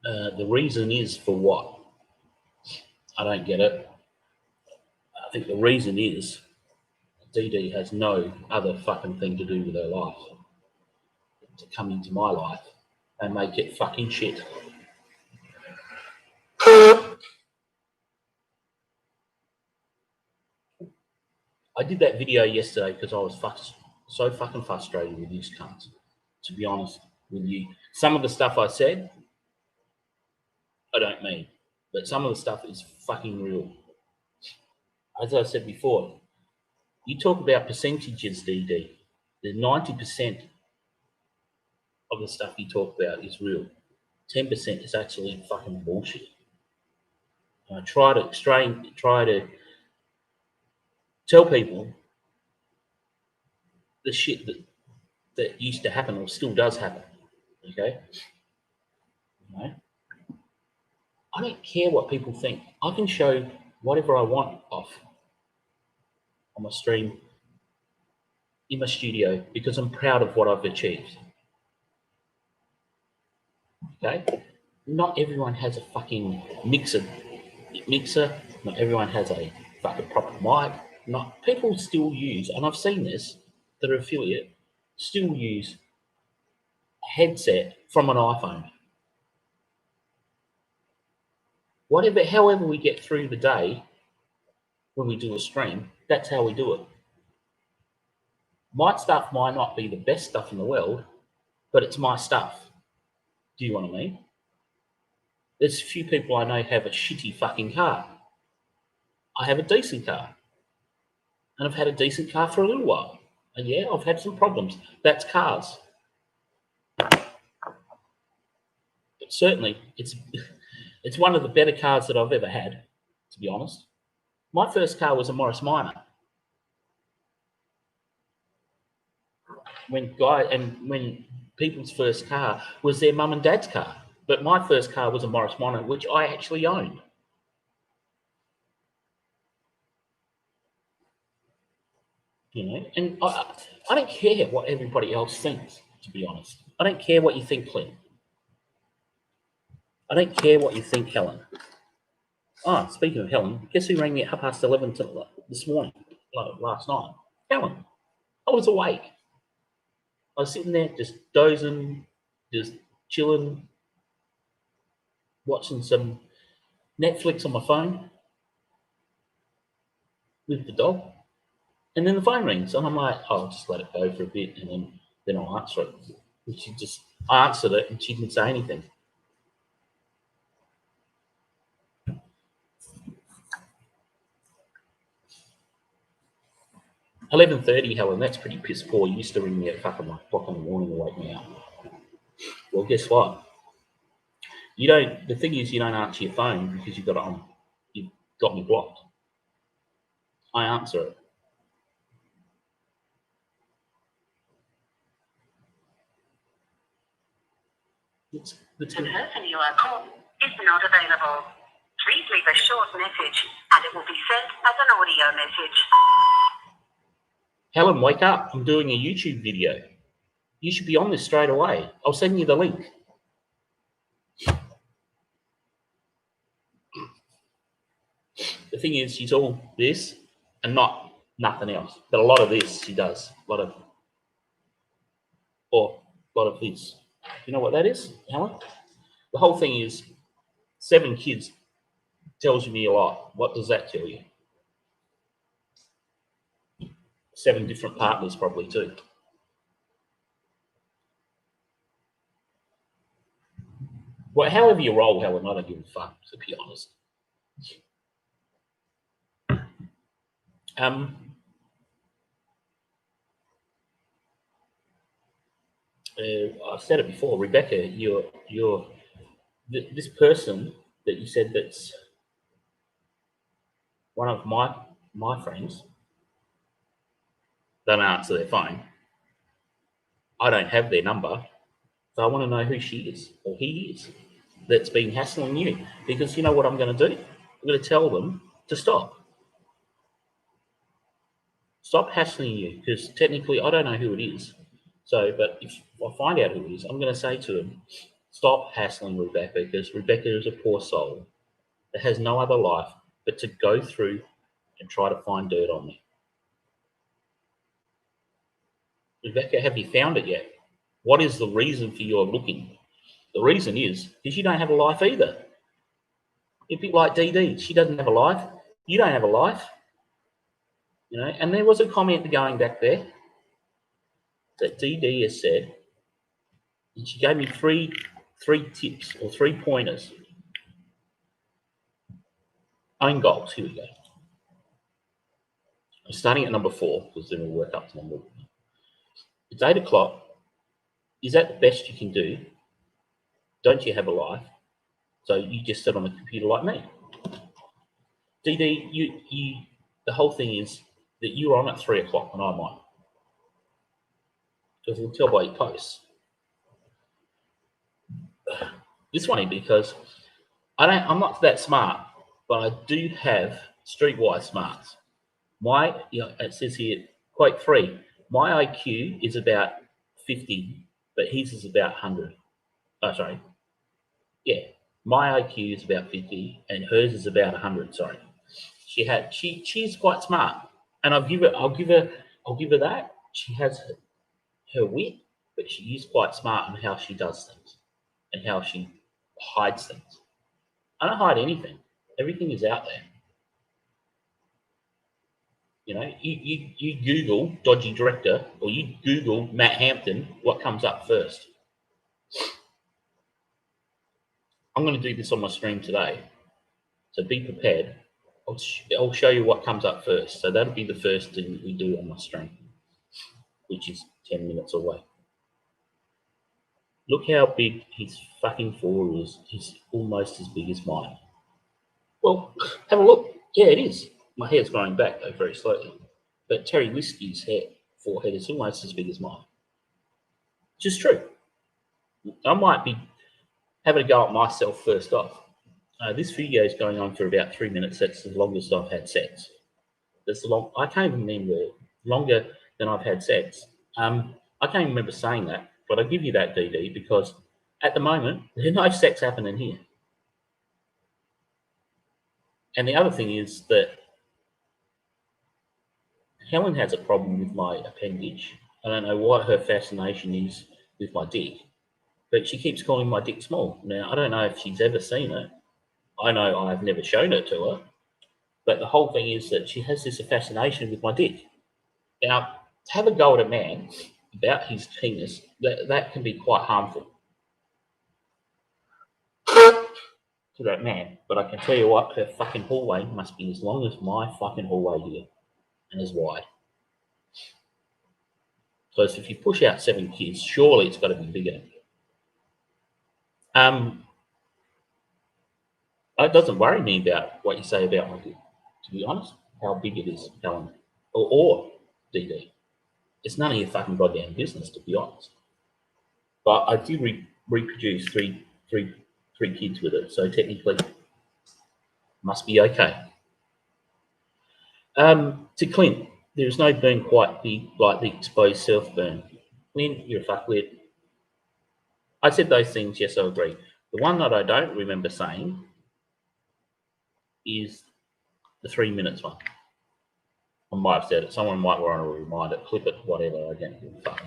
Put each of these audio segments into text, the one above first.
The reason is for what? I don't get it. I think the reason is DD has no other fucking thing to do with her life to come into my life and make it fucking shit. I did that video yesterday because I was so fucking frustrated with these cunts, to be honest with you. Some of the stuff I said, I don't mean, but some of the stuff is fucking real. As I said before, you talk about percentages, DD. The 90% of the stuff you talk about is real. 10% is actually fucking bullshit. And I try to tell people the shit that used to happen or still does happen. Okay? You know? I don't care what people think. I can show whatever I want off on my stream in my studio because I'm proud of what I've achieved. Okay? Not everyone has a fucking mixer. Not everyone has a fucking proper mic. Not people still use, and I've seen this, that are affiliate still use a headset from an iPhone. However we get through the day when we do a stream, that's how we do it. My stuff might not be the best stuff in the world, but it's my stuff. Do you know what I mean? There's a few people I know have a shitty fucking car. I have a decent car. And I've had a decent car for a little while. And yeah, I've had some problems. That's cars. But certainly, it's one of the better cars that I've ever had, to be honest. My first car was a Morris Minor. When people's first car was their mum and dad's car. But my first car was a Morris Minor, which I actually owned. You know, and I don't care what everybody else thinks, to be honest. I don't care what you think, Clint. I don't care what you think, Helen. Oh, speaking of Helen, guess who rang me at 11:30 this morning, last night? Helen. I was awake. I was sitting there just dozing, just chilling, watching some Netflix on my phone with the dog. And then the phone rings, and I'm like, oh, I'll just let it go for a bit, and then I'll answer it. And I answered it, and she didn't say anything. $11:30, Helen, that's pretty piss poor. You used to ring me at fucking 1 o'clock in the morning to wake me up. Well, guess what? The thing is, you don't answer your phone because you've got me blocked. I answer it. The person you are calling is not available. Please leave a short message and it will be sent as an audio message. Helen, wake up. I'm doing a YouTube video. You should be on this straight away. I'll send you the link. The thing is, she's all this and nothing else. But a lot of this she does. A lot of this. You know what that is, Helen? The whole thing is 7 kids tells me a lot. What does that tell you? 7 different partners probably too. Well, however you roll, Helen, I don't give a fuck, to be honest. I've said it before, Rebecca. This person that you said that's one of my friends. Don't answer their phone. I don't have their number, so I want to know who she is or he is that's been hassling you. Because you know what I'm going to do? I'm going to tell them to stop. Stop hassling you, because technically I don't know who it is. So, but if I find out who it is, I'm going to say to them, Stop hassling Rebecca, because Rebecca is a poor soul that has no other life but to go through and try to find dirt on me. Rebecca, have you found it yet? What is the reason for your looking? The reason is because you don't have a life either. You're a bit like DD. She doesn't have a life. You don't have a life. You know, and there was a comment going back there that DD has said, and she gave me three tips or 3 pointers. Own goals. Here we go. I'm starting at number 4 because then we'll work up to number 1. It's 8 o'clock. Is that the best you can do? Don't you have a life? So you just sit on the computer like me. DD, you the whole thing is that you're on at 3 o'clock and I'm on. Because we'll tell by your posts. This one because I'm not that smart, but I do have streetwise smarts. It says here, quote 3, my IQ is about 50, but his is about 100. Oh, sorry. Yeah, my IQ is about 50 and hers is about 100, sorry. She's quite smart. And I'll give her that. She has her wit, but she is quite smart in how she does things and how she hides things. I don't hide anything. Everything is out there. You know, you Google dodgy director or you Google Matt Hampton, what comes up first? I'm going to do this on my stream today, so be prepared. I'll show you what comes up first. So that'll be the first thing we do on my stream, which is 10 minutes away. Look how big his fucking forehead is. He's almost as big as mine. Well, have a look. Yeah, it is. My hair's growing back, though, very slowly. But Terry Liskey's forehead is almost as big as mine. Which is true. I might be having a go at myself first off. This video is going on for about 3 minutes. That's the longest I've had sex. I can't even remember longer than I've had sex. I can't even remember saying that, but I give you that, DD, because at the moment, there's no sex happening here. And the other thing is that Helen has a problem with my appendage. I don't know what her fascination is with my dick, but she keeps calling my dick small. Now, I don't know if she's ever seen it. I know I've never shown it to her, but the whole thing is that she has this fascination with my dick. Now, to have a go at a man about his penis, that can be quite harmful to that man. But I can tell you what, her fucking hallway must be as long as my fucking hallway here and as wide. Because if you push out 7 kids, surely it's got to be bigger. It doesn't worry me about what you say about my dick, to be honest, how big it is, Helen, or DD. It's none of your fucking goddamn business, to be honest. But I did reproduce three kids with it, so technically must be okay. To Clint, there is no burn quite big like the exposed self-burn. Clint, you're a fuckwit. I said those things, yes, I agree. The one that I don't remember saying is the 3 minutes one. I might have said it. Someone might want to remind it, clip it, whatever. I don't give a fuck.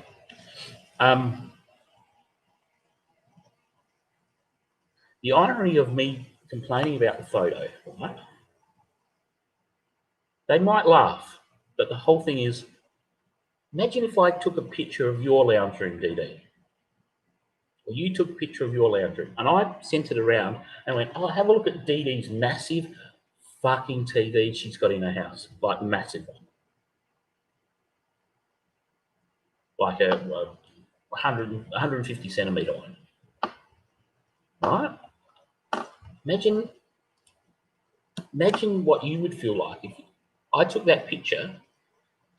The irony of me complaining about the photo, right? They might laugh, but the whole thing is, imagine if I took a picture of your lounge room, DD. Or you took a picture of your lounge room, and I sent it around and went, oh, have a look at DD's massive fucking TV she's got in her house. Like, massive one. Like a 150 centimetre one. Right? Imagine what you would feel like if I took that picture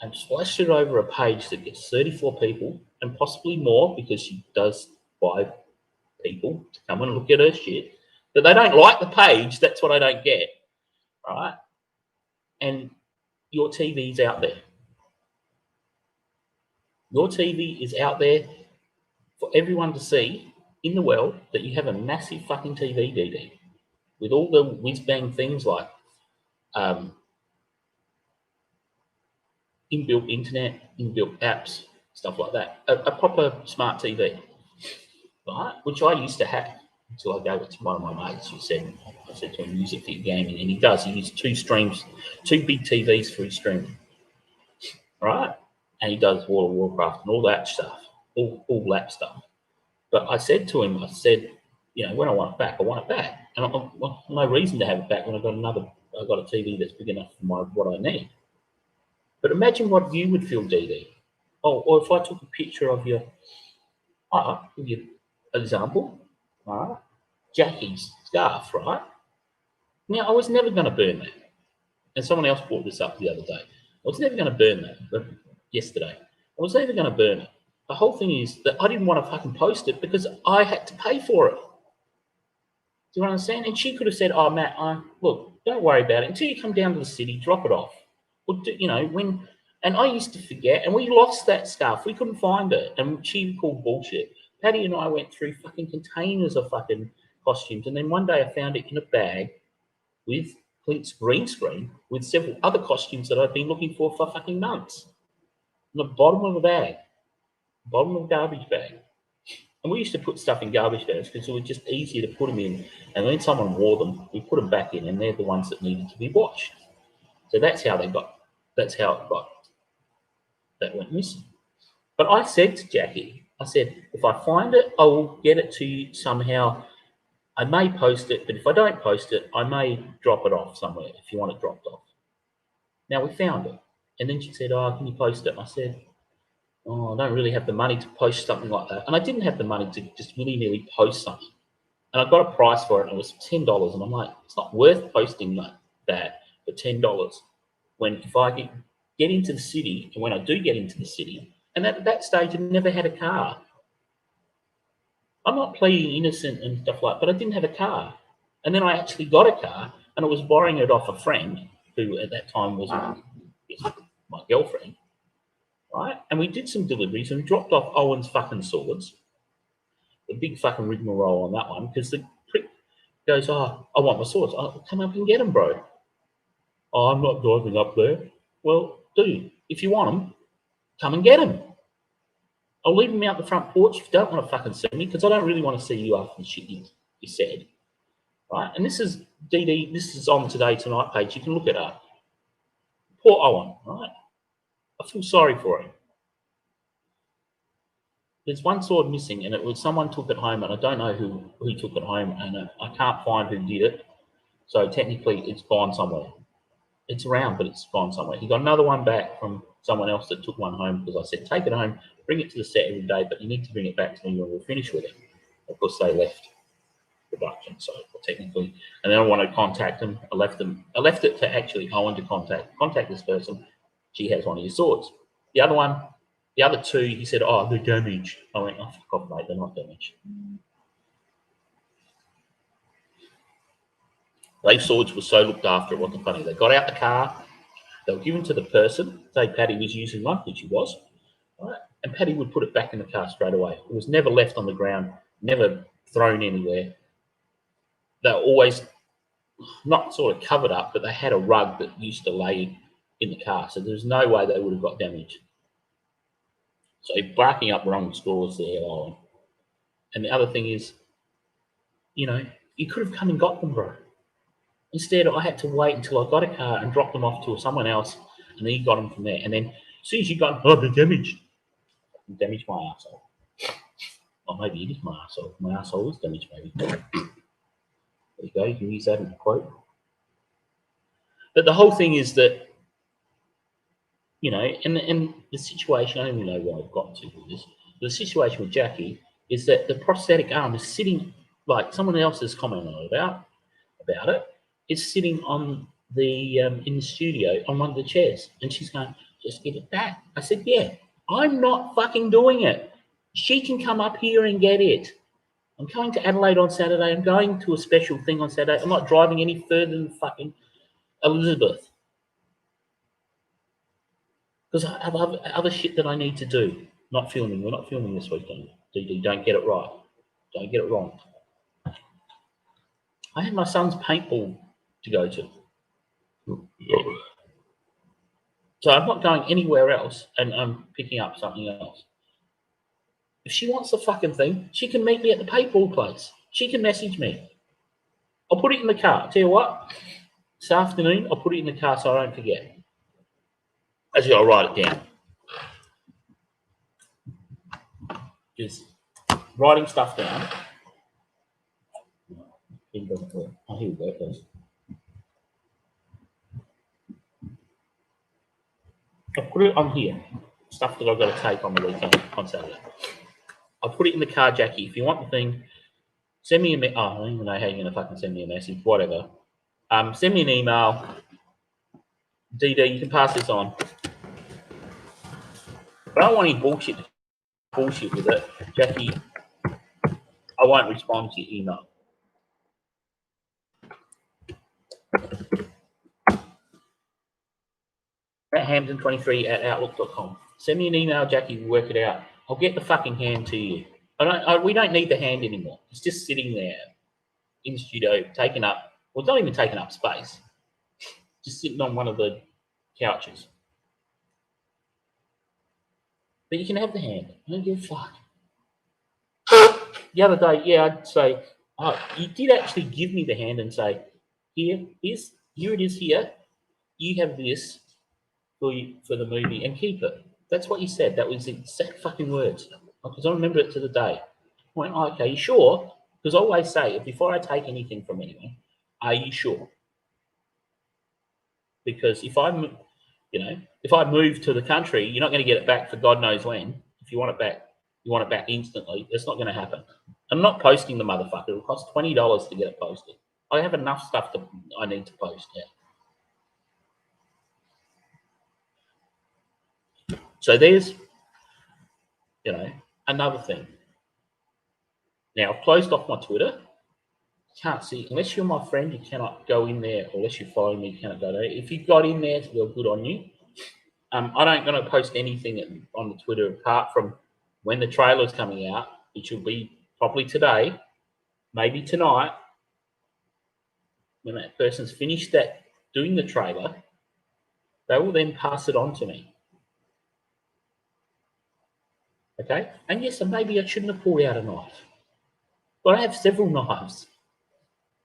and splashed it over a page that gets 34 people and possibly more, because she does buy people to come and look at her shit. But they don't like the page. That's what I don't get. Right? And your TV's out there. Your TV is out there for everyone to see in the world that you have a massive fucking TV, DD, with all the whiz-bang things like inbuilt internet, inbuilt apps, stuff like that. A proper smart TV, right? Which I used to have until I gave it to one of my mates who said, I said to him, use it for your gaming. And he does. He uses two big TVs for his streaming, right? And he does World of Warcraft and all that stuff, all that stuff. But I said to him, I said, you know, when I want it back, I want it back. And well, no reason to have it back when I've got a TV that's big enough for what I need. But imagine what you would feel, DD. Oh, or if I took a picture of your, give you an example, right? Jackie's scarf, right? Now, I was never going to burn that. And someone else brought this up the other day. I was never going to burn that, but yesterday. I was never going to burn it. The whole thing is that I didn't want to fucking post it because I had to pay for it. Do you understand? And she could have said, oh, Matt, look, don't worry about it. Until you come down to the city, drop it off. Or, you know, and I used to forget, and we lost that scarf. We couldn't find it. And she called bullshit. Patty and I went through fucking containers of fucking costumes. And then one day I found it in a bag with Clint's green screen with several other costumes that I'd been looking for fucking months. In the bottom of a bag. Bottom of a garbage bag. And we used to put stuff in garbage bags because it was just easier to put them in. And when someone wore them, we put them back in, and they're the ones that needed to be washed. So that's how it got. That went missing. But I said to Jackie, I said, if I find it, I will get it to you somehow. I may post it, but if I don't post it, I may drop it off somewhere if you want it dropped off. Now we found it. And then she said, oh, can you post it? And I said, oh, I don't really have the money to post something like that. And I didn't have the money to just willy-nilly post something. And I got a price for it, and it was $10. And I'm like, it's not worth posting that for $10. When if I get into the city, and when I do get into the city, and at that stage I never had a car. I'm not pleading innocent and stuff like that, but I didn't have a car. And then I actually got a car, and I was borrowing it off a friend who at that time was my girlfriend, right? And we did some deliveries and dropped off Owen's fucking swords, the big fucking rigmarole on that one, because the prick goes, oh, I want my swords. I'll come up and get them, bro. Oh, I'm not driving up there. Well, dude, if you want them, come and get them. I'll leave them out the front porch if you don't want to fucking see me, because I don't really want to see you after the shit you said. Right? And this is DD, this is on Today Tonight page. You can look it up. Poor Owen, right? I feel sorry for him. There's one sword missing, and it was someone took it home, and I don't know who took it home, and I can't find who did it. So technically, it's gone somewhere. It's around, but it's gone somewhere. He got another one back from someone else that took one home, because I said, take it home, bring it to the set every day, but you need to bring it back to me when we're finished with it. Of course, they left production, so technically, and then I want to contact them. I left it to actually Owen to contact this person. She has one of your swords. The other two, he said, oh, they're damaged. I went, oh, fuck off, mate, they're not damaged. Those swords were so looked after, it wasn't funny. They got out the car, they were given to the person. Say Patty was using one, which he was, right? And Patty would put it back in the car straight away. It was never left on the ground, never thrown anywhere. They were always not sort of covered up, but they had a rug that used to lay in the car, so there's no way they would have got damaged. So barking up wrong scores there, Owen. And the other thing is, you know, you could have come and got them, bro. Instead, I had to wait until I got a car and dropped them off to someone else, and then you got them from there. And then as soon as you got them, oh, they're damaged. Damaged my arsehole. Or maybe it is my arsehole. My arsehole is damaged, maybe. There you go. You can use that in a quote. But the whole thing is that, you know, and the situation, I don't even know where I've got to with this. The situation with Jackie is that the prosthetic arm is sitting, like someone else has commented about it. It's sitting on the in the studio on one of the chairs, and she's going, just give it back. I said, yeah, I'm not fucking doing it. She can come up here and get it. I'm going to Adelaide on Saturday. I'm going to a special thing on Saturday. I'm not driving any further than fucking Elizabeth, because I have other shit that I need to do. Not filming. We're not filming this weekend. DD, don't get it right. Don't get it wrong. I have my son's paintball to go to. So I'm not going anywhere else, and I'm picking up something else. If she wants the fucking thing, she can meet me at the paintball place. She can message me. I'll put it in the car. Tell you what, this afternoon, I'll put it in the car so I don't forget. Actually, I'll write it down. Just writing stuff down. Oh, here we go, first. I'll put it on here. Stuff that I've got to take on the weekend, on Saturday. I'll put it in the car, Jackie. If you want the thing, send me a I don't even know how you're going to fucking send me a message. Whatever. Send me an email. DD, you can pass this on. But I don't want any bullshit with it. Jackie, I won't respond to your email. Hampton23@outlook.com. Send me an email, Jackie, we'll work it out. I'll get the fucking hand to you. We don't need the hand anymore. It's just sitting there in the studio, taking up, well, not even taking up space. Just sitting on one of the couches. But you can have the hand. I don't give a fuck. The other day, yeah, I'd say, oh, you did actually give me the hand and say, here it is here. You have this for the movie and keep it. That's what you said. That was the exact fucking words. Because I remember it to the day. I went, oh, okay, you sure? Because I always say, before I take anything from anyone, are you sure? Because if I move to the country, you're not going to get it back for God knows when. If you want it back, you want it back instantly. It's not going to happen. I'm not posting the motherfucker. It'll cost $20 to get it posted. I have enough stuff that I need to post now. So there's, another thing. Now, I've closed off my Twitter. Can't see, unless you're my friend, you cannot go in there. Unless you follow me, you cannot go there. If you got in there, well, good on you. I don't going to post anything on the Twitter apart from when the trailer's coming out, which will be probably today, maybe tonight. When that person's finished doing the trailer, they will then pass it on to me. Okay? And yes, maybe I shouldn't have pulled out a knife. But I have several knives.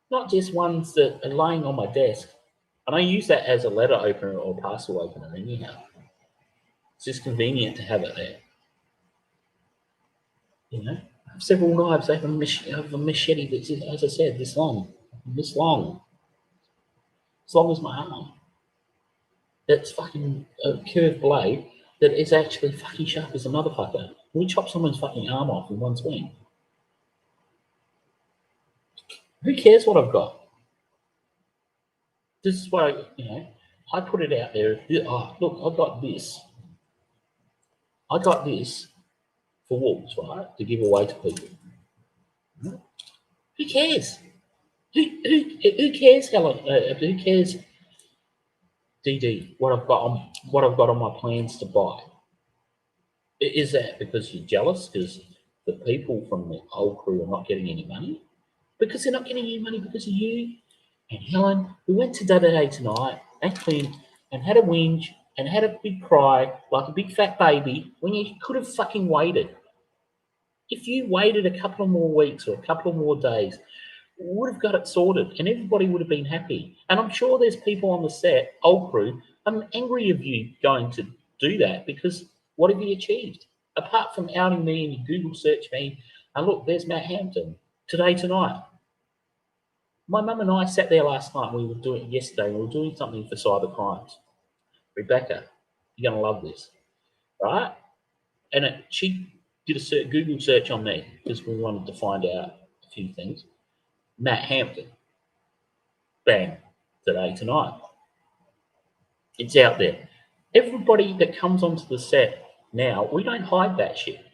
Not just ones that are laying on my desk. And I use that as a letter opener or parcel opener anyhow. It's just convenient to have it there. I have several knives. I have a machete that's, as I said, this long. As long as my arm. That's fucking a curved blade that is actually fucking sharp as a motherfucker. We chop someone's fucking arm off in one swing. Who cares what I've got? This is why, I put it out there. Oh, look, I got this. I got this for wolves, right? To give away to people. Who cares? Who cares, Helen? Who cares, DD? What I've got on my plans to buy. Is that because you're jealous? Because the people from the old crew are not getting any money? Because they're not getting any money because of you and Helen. We went to Day tonight and Clint and had a whinge and had a big cry like a big fat baby when you could have fucking waited. If you waited a couple of more weeks or a couple of more days, we would have got it sorted and everybody would have been happy. And I'm sure there's people on the set, old crew, I'm angry of you going to do that because what have you achieved? Apart from outing me and you Google search me, and look, there's Matt Hampton, tonight. My mum and I sat there last night, we were doing something for cyber crimes. Rebecca, you're going to love this, right? And she did a Google search on me because we wanted to find out a few things. Matt Hampton, bang, tonight. It's out there. Everybody that comes onto the set now, we don't hide that shit.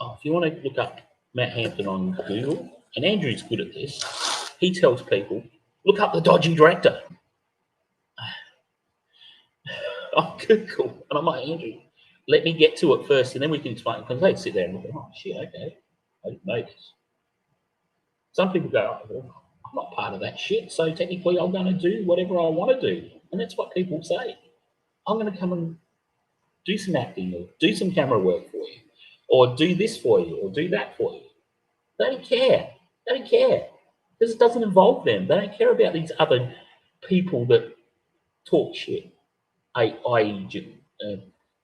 Oh, if you want to look up Matt Hampton on Google, and Andrew's good at this, he tells people, look up the dodgy director. Oh, Google. And I'm like, Andrew, let me get to it first, and then we can explain. Because they sit there and look, oh, shit, okay. I didn't know this. Some people go, oh, well, I'm not part of that shit, so technically I'm going to do whatever I want to do. And that's what people say. I'm going to come and do some acting or do some camera work for you or do this for you or do that for you. They don't care. They don't care because it doesn't involve them. They don't care about these other people that talk shit, i.e.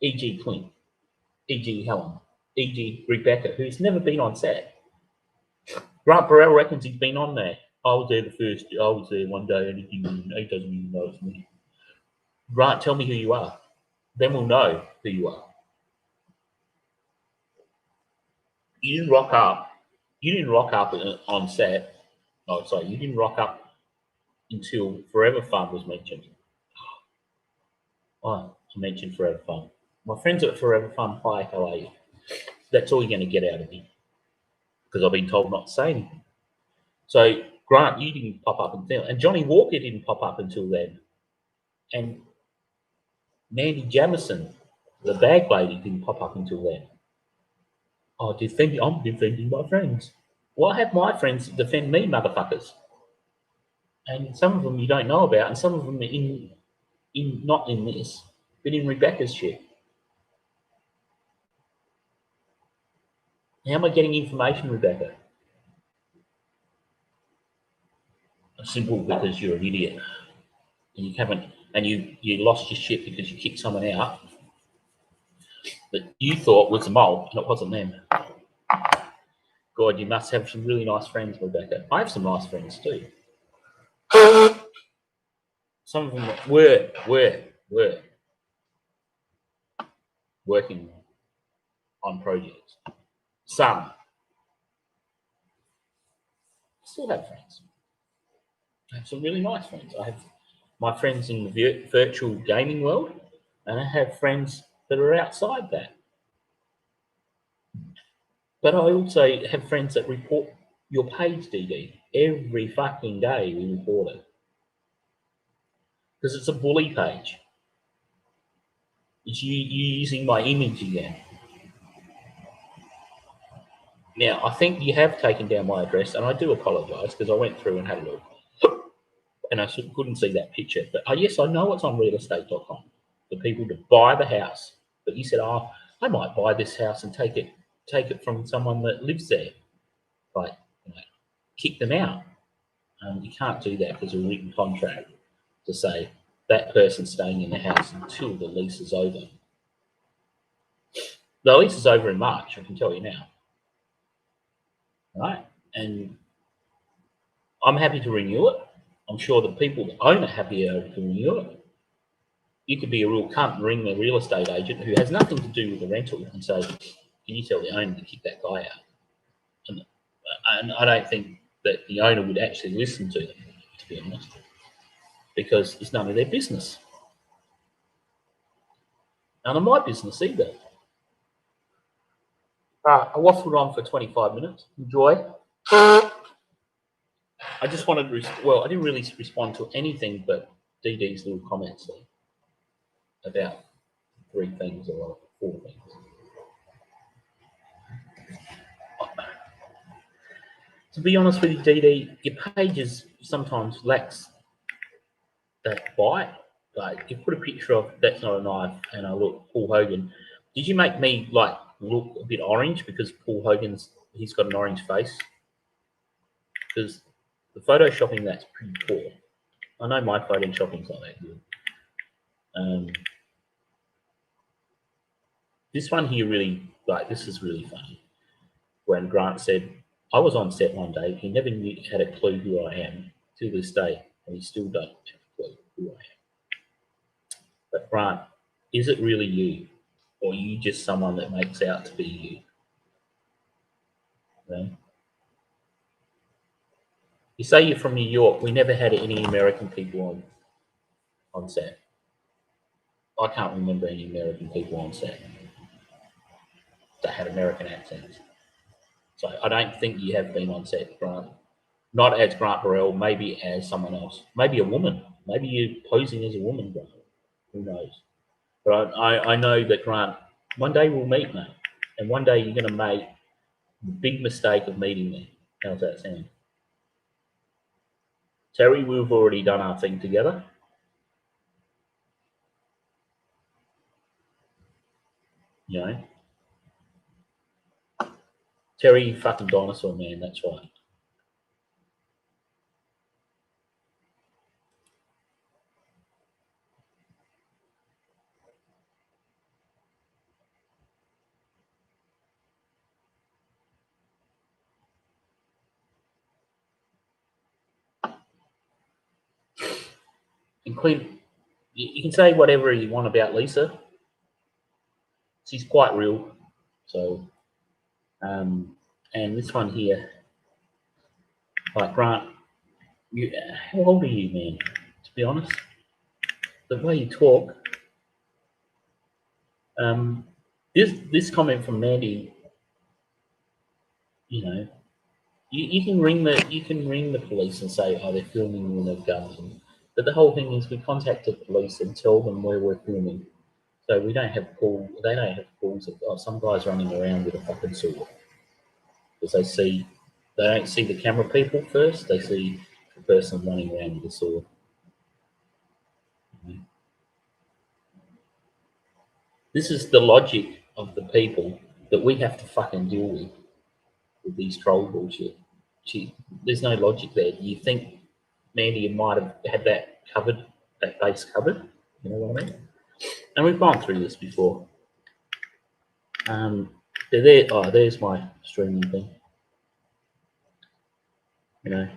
E.g. Clint, E.g. Helen, E.g. Rebecca, who's never been on set. Grant Burrell reckons he's been on there. I was there I was there one day and he doesn't even know it's me. Grant, tell me who you are. Then we'll know who you are. You didn't rock up. You didn't rock up on set. Oh, sorry. You didn't rock up until Forever Fun was mentioned. Oh, I mentioned Forever Fun. My friends at Forever Fun, hi, how are you? That's all you're going to get out of me because I've been told not to say anything. So, Grant, you didn't pop up until, and Johnny Walker didn't pop up until then. And Mandy Jamison, the bag lady, didn't pop up until then. Oh, I'm defending my friends. Well, I have my friends defend me, motherfuckers. And some of them you don't know about, and some of them in not in this, but in Rebecca's shit. How am I getting information, Rebecca? Simple, because you're an idiot. And you haven't, and you lost your shit because you kicked someone out that you thought was a mole, and it wasn't them. God, you must have some really nice friends, Rebecca. I have some nice friends too. Some of them were working on projects. Some. I still have friends. I have some really nice friends. I have my friends in the virtual gaming world, and I have friends that are outside that. But I also have friends that report your page, DD. Every fucking day we report it. Because it's a bully page. It's you using my image again. Now, I think you have taken down my address, and I do apologise because I went through and had a look. And I couldn't see that picture. But yes, I know it's on realestate.com for people to buy the house. But you said, oh, I might buy this house and take it from someone that lives there. Like, kick them out. You can't do that because of a written contract to say that person's staying in the house until the lease is over. The lease is over in March, I can tell you now. Right? And I'm happy to renew it. I'm sure the people that own it happy to renew it. You could be a real cunt and ring the real estate agent who has nothing to do with the rental and say, can you tell the owner to kick that guy out? And I don't think that the owner would actually listen to them, to be honest, because it's none of their business. None of my business either. I waffled on for 25 minutes. Enjoy. I just wanted to, I didn't really respond to anything but DD's little comments there about 3 things or 4 things. To be honest with you, DD, your pages sometimes lacks that bite. Like, you put a picture of that's not a knife and I look Paul Hogan. Did you make me like look a bit orange because Paul Hogan's he's got an orange face? Because the photoshopping that's pretty poor. I know my photoshopping's not that good. This one here really, like, this is really funny. When Grant said, I was on set one day, he never had a clue who I am to this day, and he still don't have a clue who I am. But Grant, is it really you? Or are you just someone that makes out to be you? No? You say you're from New York. We never had any American people on set. I can't remember any American people on set that had American accents. So I don't think you have been on set, Grant. Not as Grant Burrell, maybe as someone else. Maybe a woman. Maybe you're posing as a woman, Grant. Who knows? But I know that, Grant, one day we'll meet, mate. And one day you're going to make the big mistake of meeting me. How's that sound? Terry, we've already done our thing together. You know, Terry, fucking dinosaur man. That's right. And Clint, you can say whatever you want about Lisa. She's quite real. So, and this one here, like Grant, how old are you, man? To be honest, the way you talk. This comment from Mandy, you know, you can ring the police and say, oh, they're filming when they've guns. But the whole thing is, we contacted police and tell them where we're filming. So we don't have call. They don't have calls of some guys running around with a fucking sword, because they don't see the camera people first. They see the person running around with a sword. This is the logic of the people that we have to fucking deal with these troll bullshit. There's no logic there. You think Mandy might have had that covered, that base covered? You know what I mean? And we've gone through this before. There. Oh, there's my streaming thing. You know,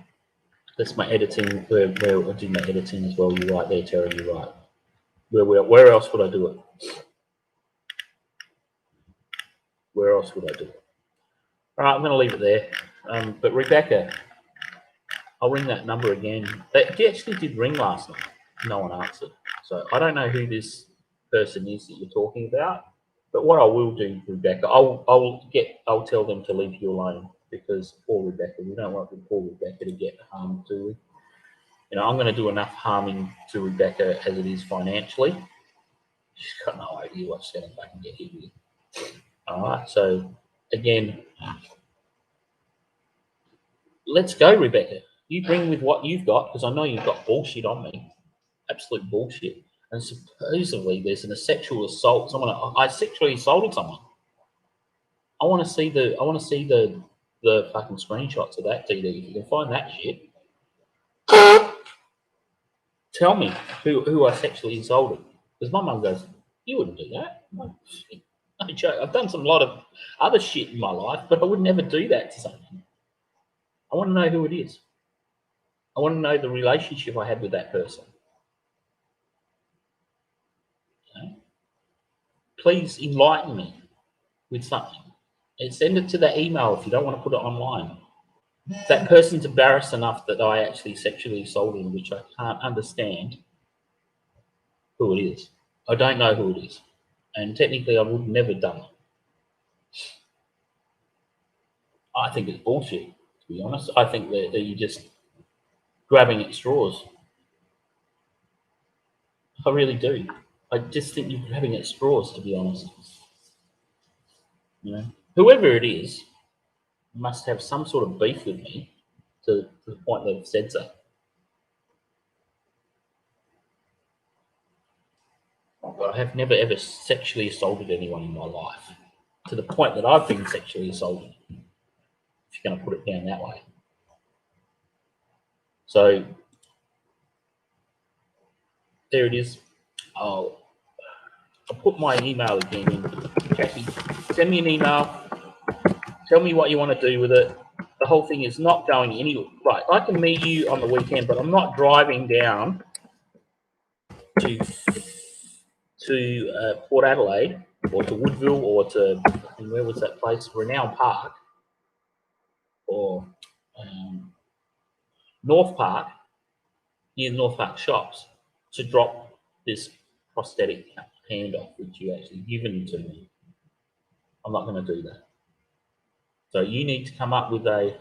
that's my editing. Where I do my editing as well. You're right there, Terry. You're right. Where else would I do it? Where else would I do it? All right, I'm going to leave it there. But Rebecca, I'll ring that number again. She actually did ring last night. No one answered. So I don't know who this person is that you're talking about. But what I will do, Rebecca, I'll tell them to leave you alone, because poor Rebecca, we don't want poor Rebecca to get harmed, do we? You know, I'm going to do enough harming to Rebecca as it is financially. She's got no idea what's going to fucking get hit with. All right, so again, let's go, Rebecca. You bring with what you've got, because I know you've got bullshit on me, absolute bullshit. And supposedly there's a sexual assault. I sexually assaulted someone. I want to see the fucking screenshots of that, DD. If you can find that shit, tell me who I sexually assaulted. Because my mum goes, you wouldn't do that. No joke. I've done some lot of other shit in my life, but I would never do that to someone. I want to know who it is. I want to know the relationship I had with that person. Okay? Please enlighten me with something. And send it to that email if you don't want to put it online. That person's embarrassed enough that I actually sexually assaulted him, which I can't understand who it is. I don't know who it is. And technically, I would never done it. I think it's bullshit, to be honest. I think that you're just grabbing at straws. I really do. I just think you're grabbing at straws, to be honest. You know, whoever it is must have some sort of beef with me to the point they've said so. But I have never ever sexually assaulted anyone in my life to the point that I've been sexually assaulted, if you're going to put it down that way. So there it is. I'll put my email again in. Jackie, send me an email. Tell me what you want to do with it. The whole thing is not going anywhere. Right, I can meet you on the weekend, but I'm not driving down to Port Adelaide or to Woodville or to, where was that place? Renown Park or North Park, near North Park shops, to drop this prosthetic hand off, which you actually given to me. I'm not going to do that. So you need to come up with a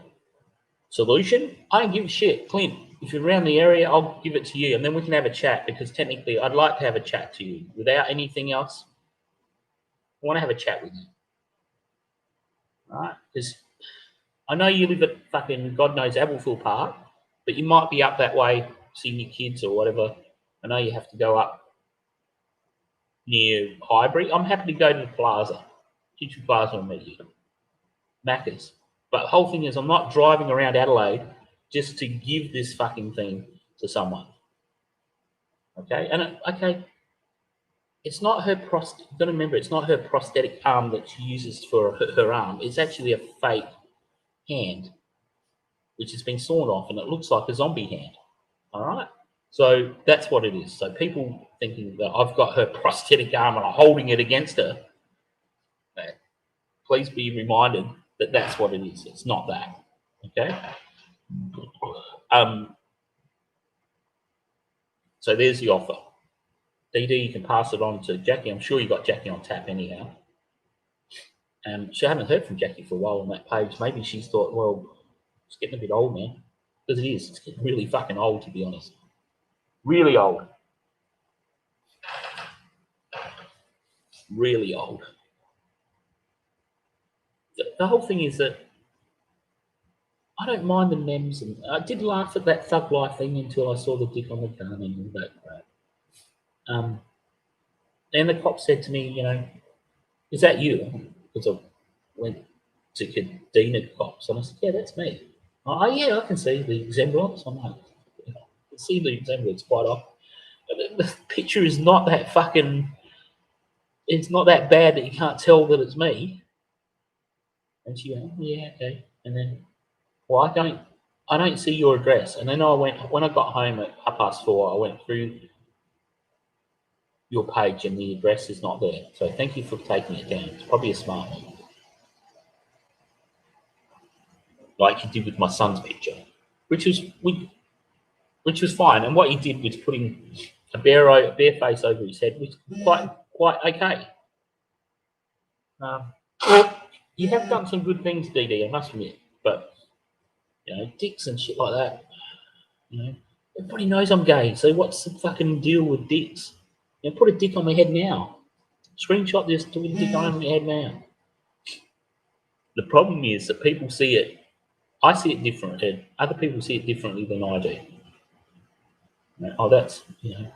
solution. I don't give a shit. Clint, if you're around the area, I'll give it to you, and then we can have a chat, because technically I'd like to have a chat to you without anything else. I want to have a chat with you. All right? Because I know you live at fucking God knows Abbotsford Park, but you might be up that way seeing your kids or whatever. I know you have to go up near Highbury. I'm happy to go to the Plaza, Kitchen Plaza, and meet you. Macca's. But the whole thing is, I'm not driving around Adelaide just to give this fucking thing to someone. Okay, and okay, it's not her prosthetic. You've got to remember, it's not her prosthetic arm that she uses for her arm. It's actually a fake hand, which has been sawn off, and it looks like a zombie hand. All right, so that's what it is. So people thinking that I've got her prosthetic arm and I'm holding it against her, please be reminded that that's what it is. It's not that. Okay. So there's the offer. DD, you can pass it on to Jackie. I'm sure you got Jackie on tap anyhow. And she hadn't heard from Jackie for a while on that page. Maybe she's thought, well, it's getting a bit old, man. Because it is. It's getting really fucking old, to be honest. Really old. Really old. The whole thing is that I don't mind the memes, and I did laugh at that Thug Life thing until I saw the dick on the gun and all that crap. And the cop said to me, you know, is that you? Because I went to Cadena Cops, and I said, yeah, that's me. Oh, yeah, I can see the resemblance. I'm like, you know, I can see the resemblance quite often. But the picture is not that fucking, it's not that bad that you can't tell that it's me. And she went, yeah, okay. And then, well, I don't see your address. And then when I got home at 4:30, I went through your page and the address is not there. So thank you for taking it down. It's probably a smart one. Like you did with my son's picture, which was fine. And what he did was putting a bare face over his head was quite okay. You have done some good things, DD, I must admit, but you know, dicks and shit like that. You know, everybody knows I'm gay, so what's the fucking deal with dicks? You know, put a dick on my head now. Screenshot this, put a dick on my head now. The problem is that people see it. I see it differently. Other people see it differently than I do. You know, oh, that's, you know,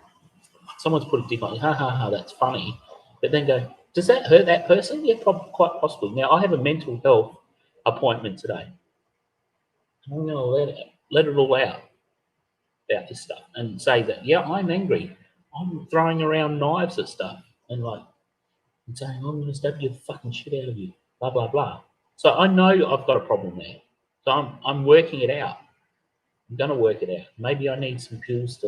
someone's put a dick on you. Ha ha ha, that's funny. But then go, does that hurt that person? Yeah, quite possibly. Now, I have a mental health appointment today. I'm going to let it all out about this stuff and say that, yeah, I'm angry. I'm throwing around knives at stuff and saying, I'm going to stab the fucking shit out of you, blah, blah, blah. So I know I've got a problem there. So I'm working it out. I'm going to work it out. Maybe I need some pills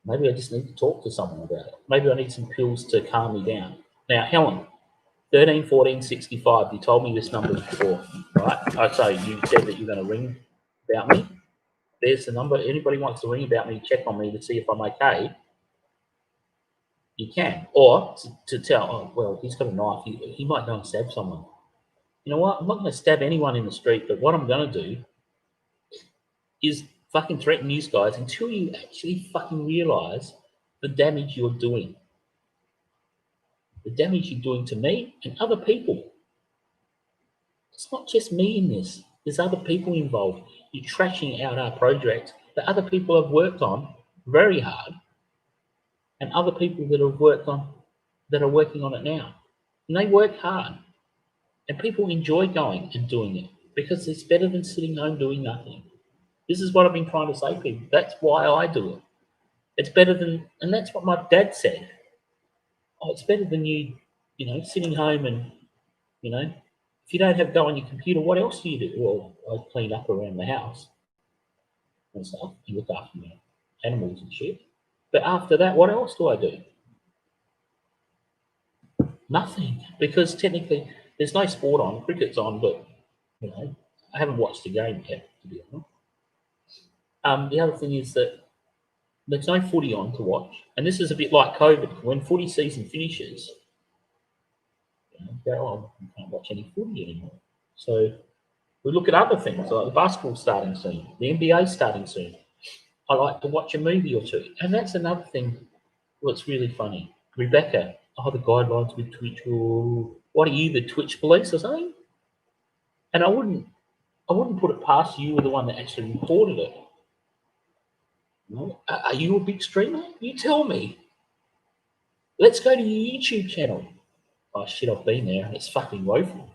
maybe I just need to talk to someone about it. Maybe I need some pills to calm me down. Now, Helen, 13 14 65, you told me this number before, right? So you said that you're going to ring about me. There's the number. Anybody wants to ring about me, check on me to see if I'm okay, you can. Or to tell, oh, well, he's got a knife. He might go and stab someone. You know what? I'm not going to stab anyone in the street, but what I'm going to do is fucking threaten you guys until you actually fucking realise the damage you're doing. The damage you're doing to me and other people. It's not just me in this. There's other people involved. You're trashing out our project that other people have worked on very hard, and other people that are working on it now. And they work hard. And people enjoy going and doing it because it's better than sitting home doing nothing. This is what I've been trying to say to people. That's why I do it. It's better than, and that's what my dad said. Oh, it's better than you sitting home and, if you don't have to go on your computer, what else do you do? Well, I clean up around the house and stuff. You look after my animals and shit. But after that, what else do I do? Nothing, because technically there's no sport on. Cricket's on, but I haven't watched the game yet, to be honest. The other thing is that there's no footy on to watch, and this is a bit like COVID. When footy season finishes, you can't watch any footy anymore. So we look at other things like the basketball starting soon, the NBA starting soon. I like to watch a movie or two, and that's another thing that's really funny. Rebecca, the guidelines with Twitch. What are you, the Twitch police or something? And I wouldn't I wouldn't put it past you. You were the one that actually reported it. No? Are you a big streamer? You tell me. Let's go to your YouTube channel. Oh shit, I've been there and it's fucking woeful.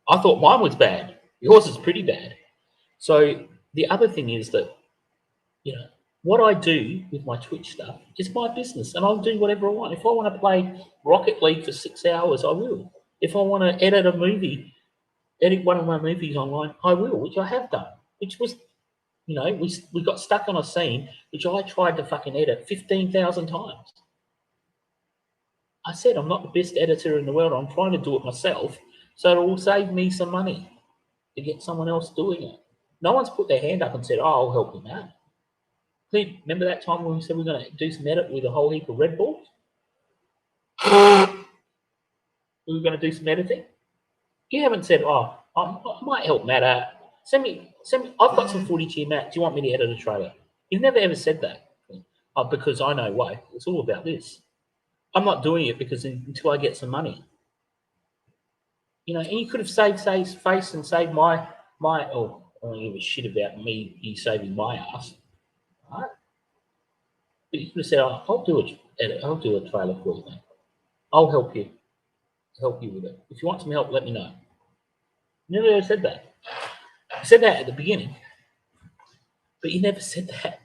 I thought mine was bad. Yours is pretty bad. So the other thing is that, you know, what I do with my Twitch stuff is my business, and I'll do whatever I want. If I want to play Rocket League for 6 hours, I will. If I want to edit a movie, edit one of my movies online, I will, which I have done. Which was, you know, we got stuck on a scene which I tried to fucking edit 15,000 times. I said I'm not the best editor in the world. I'm trying to do it myself, so it will save me some money to get someone else doing it. No one's put their hand up and said, "Oh, I'll help you out." Remember that time when we said we're going to do some edit with a whole heap of Red Bulls? We were going to do some editing. You haven't said, "Oh, I might help Matt out. Send me. I've got some footage here, Matt. Do you want me to edit a trailer?" You've never ever said that. Because I know why. It's all about this. I'm not doing it because until I get some money. You know, and you could have saved face and saved my. Oh, I don't give a shit about me. You saving my ass, right? But you could have said, oh, I'll do a trailer for you, mate. I'll help you with it. If you want some help, let me know. You never ever said that. You said that at the beginning, but you never said that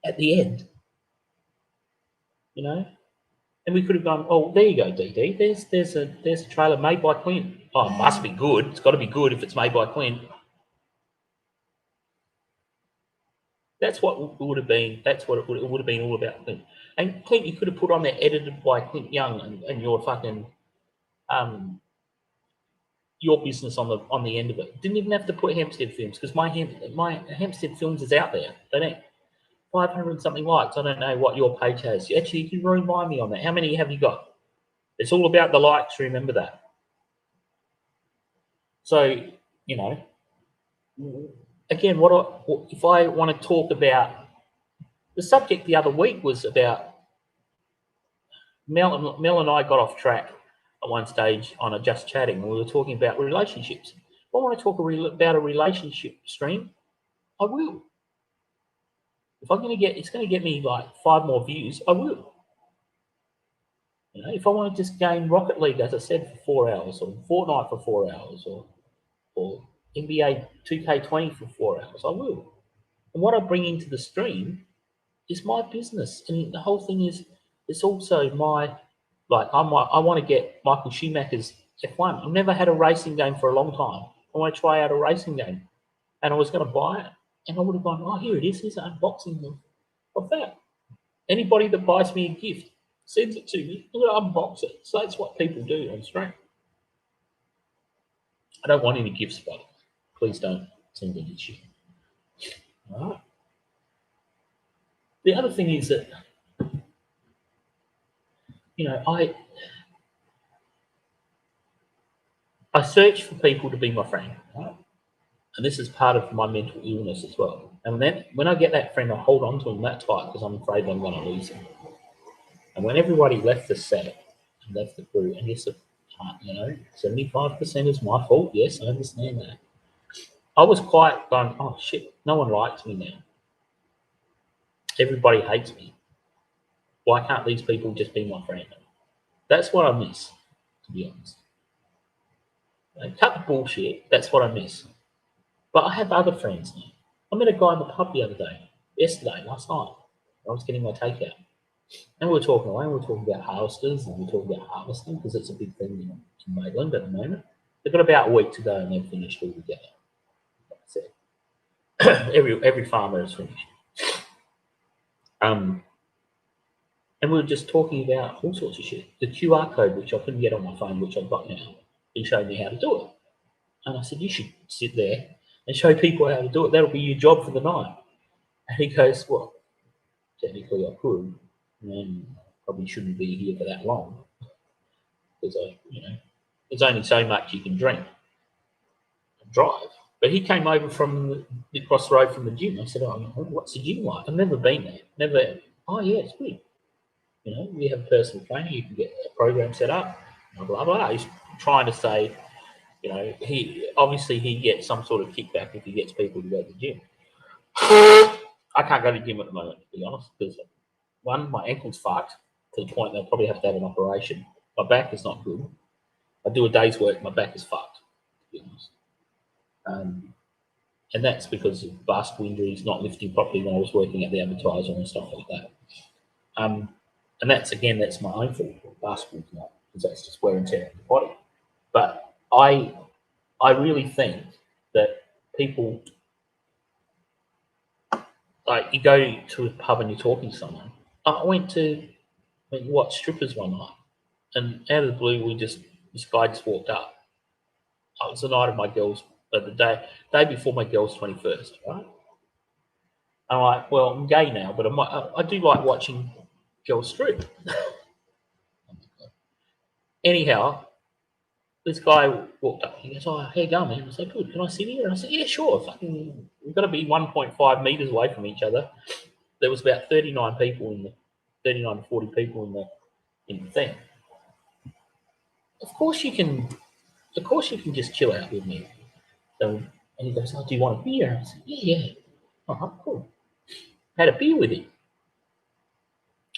at the end. You know? And we could have gone, oh, there you go, DD. There's a trailer made by Clint. Oh, it must be good. It's got to be good if it's made by Clint. That's what it would have been. That's what it would have been all about, Clint. And Clint, you could have put on there edited by Clint Young and your fucking your business on the end of it. Didn't even have to put Hempstead Films because my Hempstead Films is out there. They don't 500 something likes. I don't know what your page has. Actually, you can remind me on that. How many have you got? It's all about the likes. Remember that. So, you know, again, if I want to talk about the subject the other week was about Mel and I got off track at one stage on a Just Chatting. We were talking about relationships. If I want to talk about a relationship stream, I will. If I'm going to it's going to get me like 5 more views, I will. You know, if I want to just game Rocket League, as I said, for 4 hours, or Fortnite for 4 hours, or NBA 2K20 for 4 hours, I will. And what I bring into the stream is my business, and the whole thing is it's also my I want to get Michael Schumacher's F1. I've never had a racing game for a long time. I want to try out a racing game, and I was going to buy it, and I would have gone, oh, here it is. Here's an unboxing of that. Anybody that buys me a gift sends it to me. I'm going to unbox it. So that's what people do on stream. I don't want any gifts, buddy. Please don't send any shit. All right. The other thing is that, you know, I search for people to be my friend, right? And this is part of my mental illness as well. And then when I get that friend, I hold on to him that tight because I'm afraid I'm going to lose him. And when everybody left the set and left the crew, and yes, you know, 75% is my fault. Yes, I understand that. I was quite going, oh shit, no one likes me now. Everybody hates me. Why can't these people just be my friend? That's what I miss, to be honest. Cut the bullshit. That's what I miss. But I have other friends now. I met a guy in the pub the other day, last night. I was getting my takeout. And we were talking away, and we were talking about harvesters, and we were talking about harvesting because it's a big thing in Maitland at the moment. They've got about a week to go and they've finished all together. That's it. every farmer has finished. And we were just talking about all sorts of shit. The QR code, which I couldn't get on my phone, which I've got now, he showed me how to do it. And I said, you should sit there and show people how to do it. That'll be your job for the night. And he goes, well, technically I could, and probably shouldn't be here for that long because there's only so much you can drink and drive. But he came over from across the road from the gym. I said, oh, what's the gym like? I've never been there. Never. Oh, yeah, it's good. You know, we have a personal trainer. You can get a program set up, blah, blah, blah. He's trying to say, You know, he obviously he gets some sort of kickback if he gets people to go to the gym. I can't go to the gym at the moment, to be honest, because one, my ankle's fucked to the point they'll probably have to have an operation. My back is not good. I do a day's work, my back is fucked, to be honest. And that's because of basketball injuries, not lifting properly when I was working at the advertiser and stuff like that. And that's my own fault. Basketball's not, because that's just wear and tear on the body. But I really think that people, like, you go to a pub and you're talking to someone. I went to watch strippers one night, and out of the blue, this guy just walked up. It was the night of my girl's, the day before my girl's 21st, right? I'm like, well, I'm gay now, but I do like watching girls strip. Anyhow, this guy walked up. He goes, "Oh, how you going, man?" I was like, "Good. Can I sit here?" And I said, "Yeah, sure. Fucking, we've got to be 1.5 meters away from each other." There was about 39 to 40 people in the thing. Of course you can just chill out with me. So, and he goes, "Oh, do you want a beer?" I said, "Yeah." Oh, cool. Had a beer with him.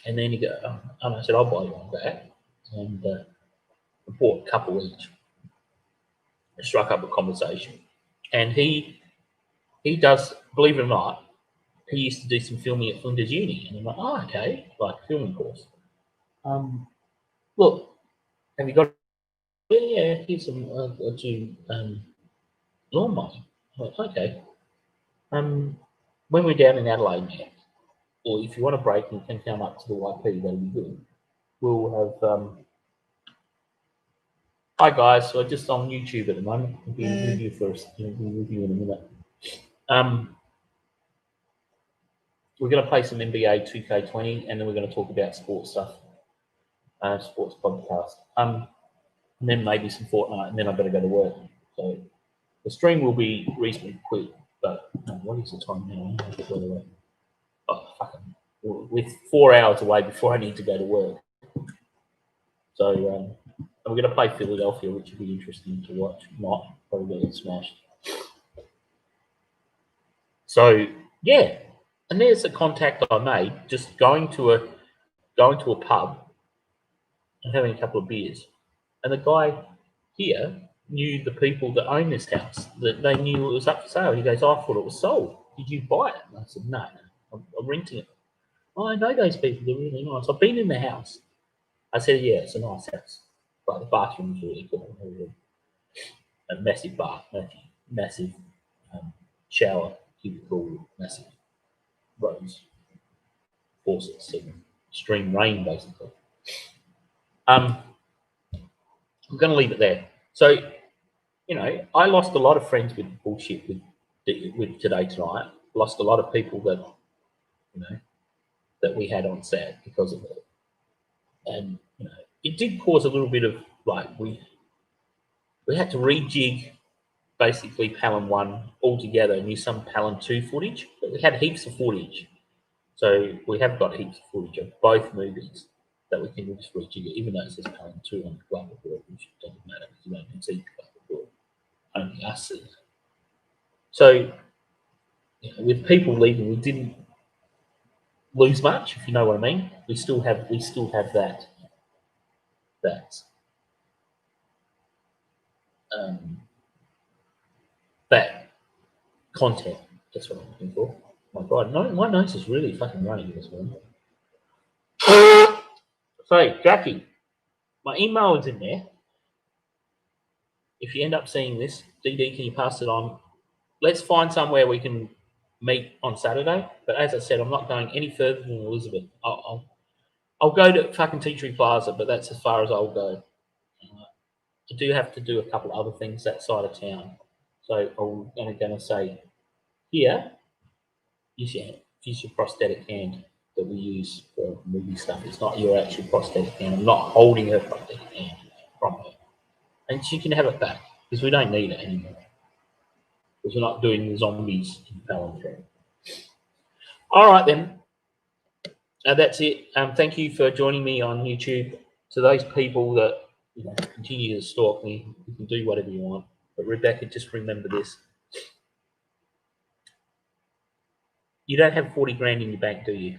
And then he goes, and I said, "I'll buy you one back." And I bought a couple each. I struck up a conversation. And he does, believe it or not, he used to do some filming at Flinders Uni. And I'm like, "Oh, okay, like filming course. Look, have you got, yeah, here's some, I'll do lawn mowing." I'm like, "Okay. When we're down in Adelaide now, or if you want a break and can come up to the YP, that'll be good. We'll have, hi guys, so just on YouTube at the moment. We'll be with you first. We'll be with you in a minute. We're going to play some NBA 2K20, and then we're going to talk about sports stuff, sports podcast. And then maybe some Fortnite, and then I better go to work. So the stream will be reasonably quick. But what is the time now? I have to go to work. Oh, fucking, we're 4 hours away before I need to go to work. So we're going to play Philadelphia, which will be interesting to watch. Not probably get smashed. So yeah, and there's a contact I made just going to a pub and having a couple of beers, and the guy here knew the people that own this house. That they knew it was up for sale. He goes, "I thought it was sold. Did you buy it?" And I said, "No, I'm renting it." "Oh, I know those people. They're really nice. I've been in the house." I said, "Yeah, it's a nice house, but the bathroom's really cool. A massive bath, massive shower, cubicle, massive rose, faucets, and stream rain, basically." I'm going to leave it there. So, I lost a lot of friends with bullshit with Today Tonight. Lost a lot of people that, that we had on set because of it. And, it did cause a little bit of, like, we had to rejig basically Palin 1 altogether and use some Palin 2 footage. But we had heaps of footage. So we have got heaps of footage of both movies that we can just rejig it, even though it says Palin 2 on the glove report, which doesn't matter because you don't see the glove report. Only us see it. So, with people leaving, we didn't lose much, if you know what I mean. We still have that content. That's what I'm looking for. My God, no, my nose is really fucking running this morning. So, Jackie, my email is in there. If you end up seeing this, DD, can you pass it on? Let's find somewhere we can meet on Saturday. But as I said, I'm not going any further than Elizabeth. I'll go to fucking Tea Tree Plaza, but that's as far as I'll go. I do have to do a couple of other things that side of town. So I'm going to say, here, use your prosthetic hand that we use for movie stuff. It's not your actual prosthetic hand. I'm not holding her prosthetic hand from her. And she can have it back because we don't need it anymore. Because we're not doing the zombies in Palin 3. All right, then. That's it. Thank you for joining me on YouTube. To those people that continue to stalk me, you can do whatever you want. But Rebecca, just remember this. You don't have 40 grand in your bank, do you?